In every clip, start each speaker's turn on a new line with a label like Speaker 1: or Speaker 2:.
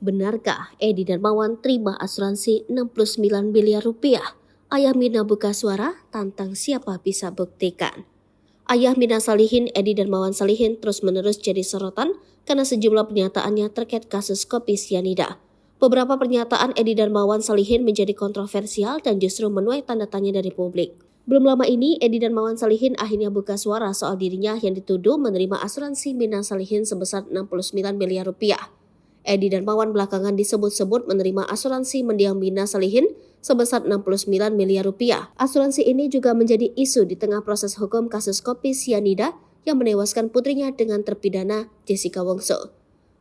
Speaker 1: Benarkah Edi Darmawan terima asuransi 69 miliar rupiah? Ayah Mina buka suara tantang siapa bisa buktikan. Ayah Mina Salihin, Edi Darmawan Salihin, terus-menerus jadi sorotan karena sejumlah pernyataannya terkait kasus kopi sianida. Beberapa pernyataan Edi Darmawan Salihin menjadi kontroversial dan justru menuai tanda tanya dari publik. Belum lama ini, Edi Darmawan Salihin akhirnya buka suara soal dirinya yang dituduh menerima asuransi Mina Salihin sebesar 69 miliar rupiah. Edi Darmawan belakangan disebut-sebut menerima asuransi mendiang Mina Salihin sebesar 69 miliar rupiah. Asuransi ini juga menjadi isu di tengah proses hukum kasus kopi sianida yang menewaskan putrinya dengan terpidana Jessica Wongso.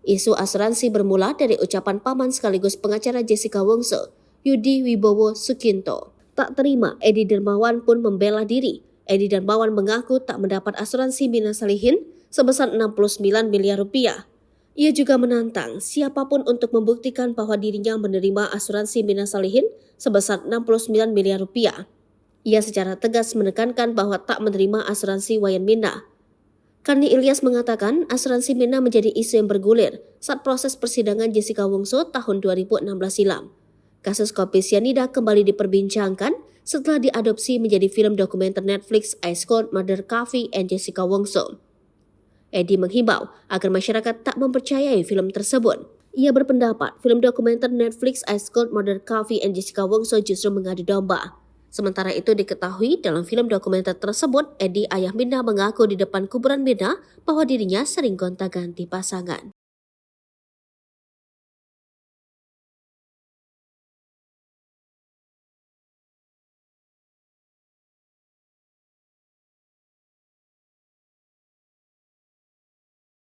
Speaker 1: Isu asuransi bermula dari ucapan paman sekaligus pengacara Jessica Wongso, Yudi Wibowo Sukinto. Tak terima, Edi Darmawan pun membela diri. Edi Darmawan mengaku tak mendapat asuransi Mina Salihin sebesar 69 miliar rupiah. Ia juga menantang siapapun untuk membuktikan bahwa dirinya menerima asuransi Mina Salihin sebesar 69 miliar rupiah. Ia secara tegas menekankan bahwa tak menerima asuransi Wayan Mina. Karni Ilyas mengatakan asuransi Mina menjadi isu yang bergulir saat proses persidangan Jessica Wongso tahun 2016 silam. Kasus kopi sianida kembali diperbincangkan setelah diadopsi menjadi film dokumenter Netflix Ice Cold Murder Coffee and Jessica Wongso. Edi menghimbau agar masyarakat tak mempercayai film tersebut. Ia berpendapat film dokumenter Netflix Ice Cold Murder Coffee and Jessica Wongso justru mengadu domba. Sementara itu diketahui dalam film dokumenter tersebut, Edi ayah Mina mengaku di depan kuburan Mina bahwa dirinya sering gonta-ganti pasangan.